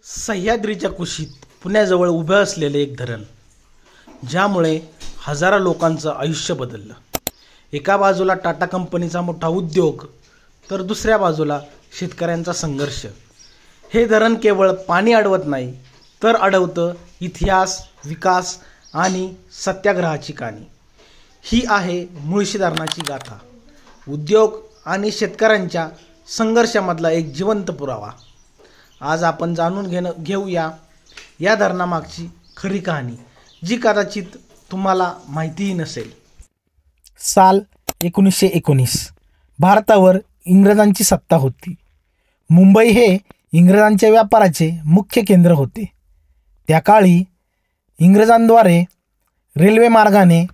सह्याद्रीच्या कुशीत पुण्याजवळ उभे असलेले एक धरण, ज्यामुळे हजारो लोकांचं आयुष्य बदललं। एका बाजूला टाटा कंपनीचा मोठा उद्योग, तर दुसऱ्या बाजूला शेतकऱ्यांचा संघर्ष। हे धरण केवळ पाणी अडवत नाही, तर अडवतं इतिहास, विकास आणि सत्याग्रहाची कहाणी। ही आहे मुळशी धरणाची गाथा, उद्योग आणि शेतकऱ्यांच्या संघर्षामधला एक जिवंत पुरावा। आज आपण जाणून घेऊया या धरणामागची खरी कहाणी, जी कदाचित तुम्हाला माहितीही नसेल। साल 1919 भारतावर इंग्रजांची सत्ता होती। मुंबई हे इंग्रजांच्या व्यापाराचे मुख्य केंद्र होते। त्या काळी इंग्रजांद्वारे रेल्वे मार्गाने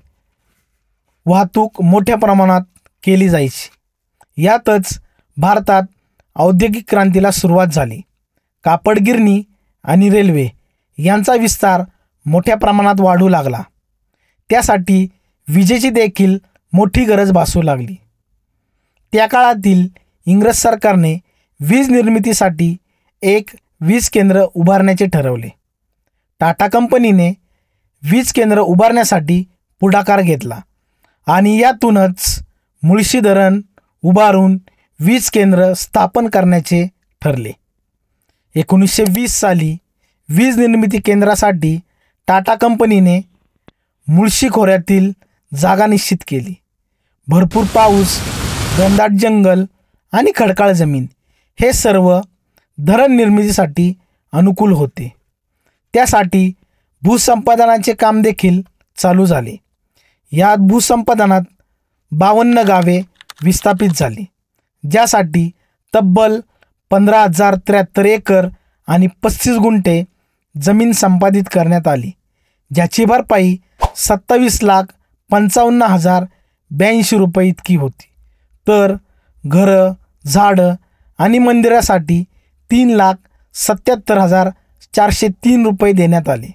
वाहतूक मोठ्या प्रमाणात केली जायची। यातच भारतात औद्योगिक क्रांतीला सुरुवात झाली। कापड गिरणी आणि रेल्वे यांचा विस्तार मोठ्या प्रमाणात वाढू लागला। त्यासाठी विजेची देखील मोठी गरज भासू लागली। त्या काळातील इंग्रज सरकारने वीज निर्मितीसाठी एक वीज केंद्र उभारण्याचे ठरवले। टाटा कंपनीने वीज केंद्र उभारण्यासाठी पुढाकार घेतला आणि यातूनच मुळशी धरण उभारून वीज केंद्र स्थापन करण्याचे ठरले। 1920 साली वीज निर्मिती केंद्रासाठी टाटा कंपनीने मुळशी खोऱ्यातील जागा निश्चित केली। भरपूर पाऊस, घनदाट जंगल आणि खडकाळ जमीन हे सर्व धरण निर्मितीसाठी अनुकूल होते। त्यासाठी भूसंपादनाचे काम देखील चालू झाले। या भूसंपादनात 52 गावे विस्थापित झाली, ज्यासाठी तब्बल 15,073 एकर आणि 35 गुंठे जमीन संपादित करण्यात आली, ज्याची भरपाई 27,55,082 रुपये इतकी होती। तर घरं, झाडं आणि मंदिरासाठी 3,77,403 रुपये देण्यात आले।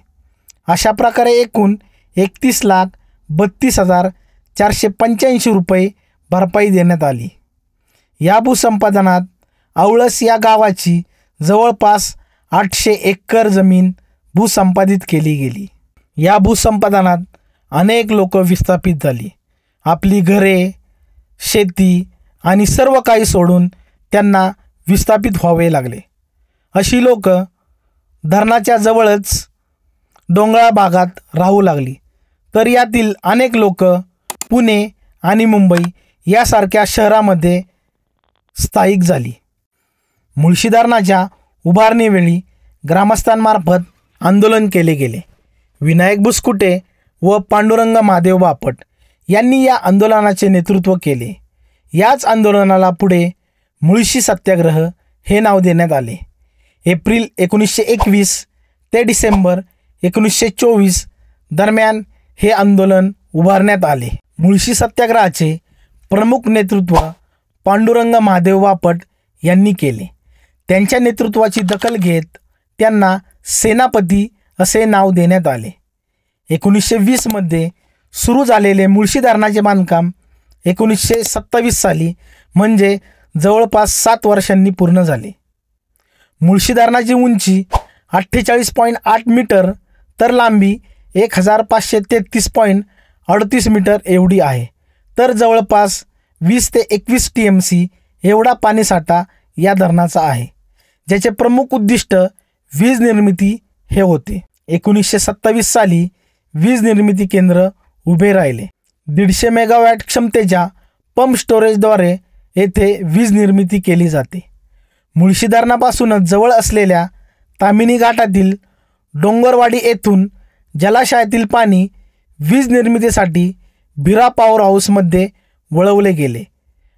अशा प्रकारे एकूण 31,32,485 रुपये भरपाई देण्यात आली। या भूसंपादनात औळस या गावाची जवळपास 800 एकर जमीन भूसंपादित केली गेली। या भूसंपादनात अनेक लोक विस्थापित झाली। आपली घरे, शेती आणि सर्व काही सोडून त्यांना विस्थापित व्हावे लागले। अशी लोक धरणाच्या जवळच डोंगराळ भागात राहू लागली। तर यातील अनेक लोक पुणे आणि मुंबई यासारख्या शहरामध्ये स्थायिक झाली। मुळशी धरणाच्या उभारणीवेळी ग्रामस्थांमार्फत आंदोलन केले गेले। विनायक बुसकुटे व पांडुरंग महादेव बापट यांनी या आंदोलनाचे नेतृत्व केले। याच आंदोलनाला पुढे मुळशी सत्याग्रह हे नाव देण्यात आले। एप्रिल 1921 ते डिसेंबर 1924 दरम्यान हे आंदोलन उभारण्यात आले। मुळशी सत्याग्रहाचे प्रमुख नेतृत्व पांडुरंग महादेव बापट यांनी केले। त्यांच्या नेतृत्वाची दखल घेत त्यांना सेनापती असे नाव देण्यात आले। 1920 मध्ये सुरू झालेले मुळशी धरणाचे बांधकाम 1927 साली म्हणजे जवळपास 7 वर्षांनी पूर्ण झाले। मुळशी धरणाची उंची 48.8 मीटर तर लांबी 1533.38 मीटर एवढी आहे। तर जवळपास 20 ते 21 TMC एवढा पाणीसाठा या धरणाचा आहे, ज्याचे प्रमुख उद्दिष्ट वीज निर्मिती हे होते। 1927 साली वीज निर्मिती केंद्र उभे राहिले। 150 मेगावॅट क्षमतेच्या पंप स्टोरेजद्वारे येथे वीज निर्मिती केली जाते। मुळशी धरणापासूनच जवळ असलेल्या तामिनी घाटातील डोंगरवाडी येथून जलाशयातील पाणी वीज निर्मितीसाठी बिरा पॉवर हाऊसमध्ये वळवले गेले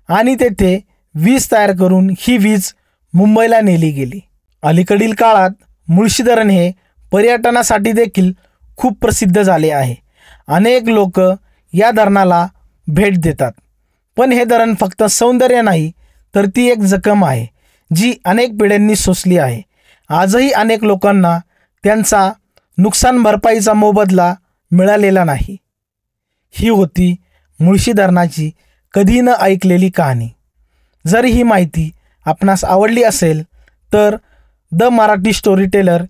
आणि तेथे वीज तयार करून ही वीज मुंबईला नेली गेली। अलीकडील काळात मुळशी धरण हे पर्यटनासाठी देखील खूप प्रसिद्ध झाले आहे। अनेक लोक या धरणाला भेट देतात। पण हे धरण फक्त सौंदर्य नाही, तर ती एक जखम आहे, जी अनेक पिढ्यांनी सोसली आहे। आजही अनेक लोकांना त्यांचा नुकसान भरपाईचा मोबदला मिळालेला नाही। ही होती मुळशी धरणाची कधी न ऐकलेली कहाणी। जर ही माहिती आपणास आवडली असेल तर द मराठी स्टोरी टेलर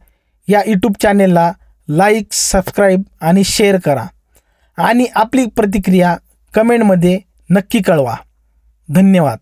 या यूट्यूब चॅनेलला लाईक, सबस्क्राईब आणि शेअर करा आणि आपली प्रतिक्रिया कमेंटमध्ये नक्की कळवा. धन्यवाद.